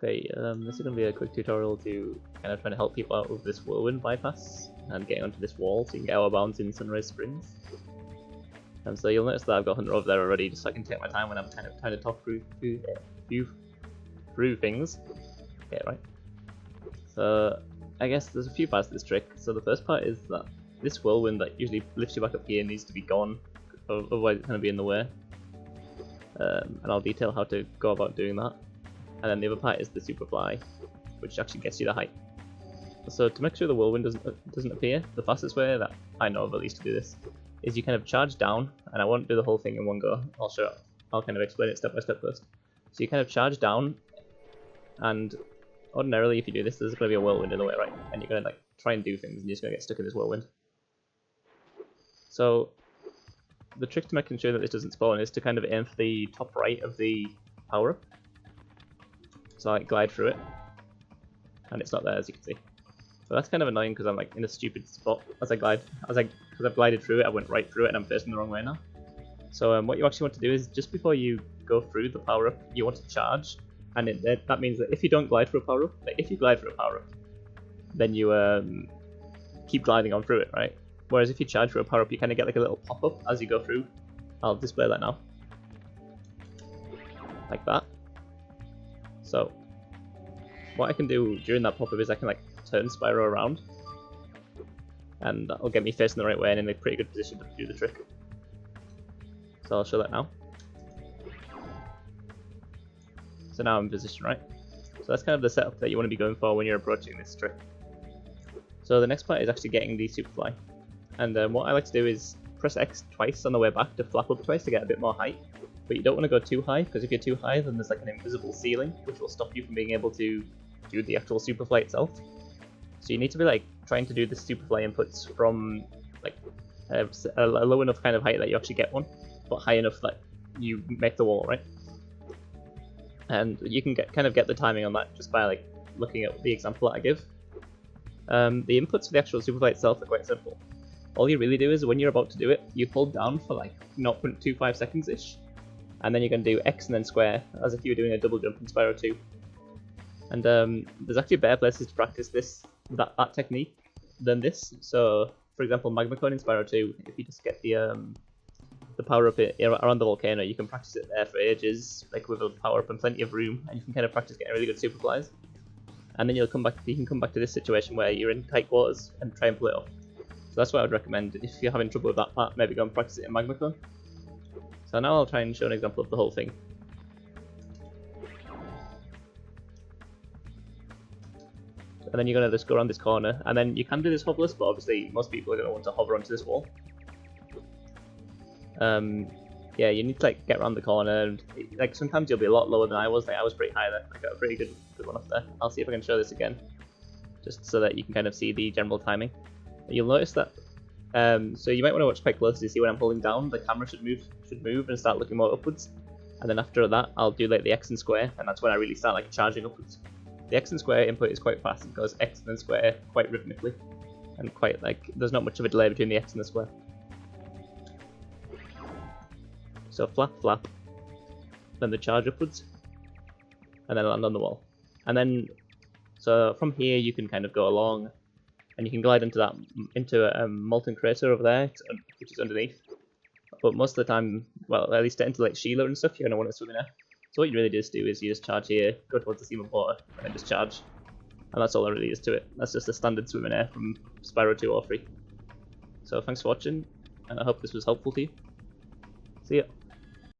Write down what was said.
Okay, this is going to be a quick tutorial to kind of trying to help people out with this whirlwind bypass and getting onto this wall so you can get out of bounds in Sunrise Springs. And so you'll notice that I've got Hunter over there already, just so I can take my time when I'm kind of trying to talk through things. Okay, right. So I guess there's a few parts to this trick. So the first part is that this whirlwind that usually lifts you back up here needs to be gone, otherwise it's going to be in the way. And I'll detail how to go about doing that. And then the other part is the superfly, which actually gets you the height. So to make sure the whirlwind doesn't appear, the fastest way that I know of at least to do this is you kind of charge down, and I won't do the whole thing in one go. I'll kind of explain it step by step first. So you kind of charge down, and ordinarily if you do this, there's going to be a whirlwind in the way, right? And you're going to like try and do things, and you're just going to get stuck in this whirlwind. So the trick to making sure that this doesn't spawn is to kind of aim for the top right of the power up. So I glide through it, and it's not there as you can see. So that's kind of annoying because I'm like in a stupid spot as I glide. Because I've glided through it, I went right through it and I'm facing the wrong way now. So what you actually want to do is just before you go through the power up, you want to charge, and that means that if you don't glide through a power up, like if you glide through a power up, then you keep gliding on through it, right? Whereas if you charge through a power up, you kind of get like a little pop up as you go through. I'll display that now, like that. So what I can do during that pop-up is I can like turn Spyro around, and that'll get me facing the right way and in a pretty good position to do the trick. So I'll show that now. So now I'm in position, right? So that's kind of the setup that you want to be going for when you're approaching this trick. So the next part is actually getting the superfly. And what I like to do is press X twice on the way back to flap up twice to get a bit more height. But you don't want to go too high, because if you're too high then there's like an invisible ceiling which will stop you from being able to do the actual superfly itself. So you need to be like trying to do the superfly inputs from like a low enough kind of height that you actually get one, but high enough that you make the wall, right? And you can kind of get the timing on that just by like looking at the example that I give. The inputs for the actual superfly itself are quite simple. All you really do is when you're about to do it, you hold down for like 0.25 seconds ish. And then you're going to do X and then square, as if you were doing a double jump in Spyro 2. And there's actually better places to practice that technique than this. So, for example, Magma Cone in Spyro 2, if you just get the power up around the volcano, you can practice it there for ages, like with a power up and plenty of room, and you can kind of practice getting really good superflies. And then you can come back to this situation where you're in tight quarters and try and pull it off. So that's what I would recommend. If you're having trouble with that part, maybe go and practice it in Magma Cone. So now I'll try and show an example of the whole thing. And then you're going to just go around this corner, and then you can do this hoverless, but obviously most people are going to want to hover onto this wall. Yeah, you need to like get around the corner, and like sometimes you'll be a lot lower than I was. Like I was pretty high there. I got a pretty good one up there. I'll see if I can show this again, just so that you can kind of see the general timing. You'll notice that. So you might want to watch quite closely to see when I'm holding down, the camera should move and start looking more upwards. And then after that, I'll do like the X and square, and that's when I really start like charging upwards. The X and square input is quite fast. It goes X and then square quite rhythmically, and quite like there's not much of a delay between the X and the square. So flap, flap, then the charge upwards, and then land on the wall. And then, so from here you can kind of go along, and you can glide into a molten crater over there, which is underneath. But most of the time, well, at least into like Sheila and stuff, you're gonna want to swim in there. So what you really just do is you just charge here, go towards the seam of water, and then just charge. And that's all there really is to it. That's just a standard swim in air from Spyro 2 or 3. So thanks for watching, and I hope this was helpful to you. See ya.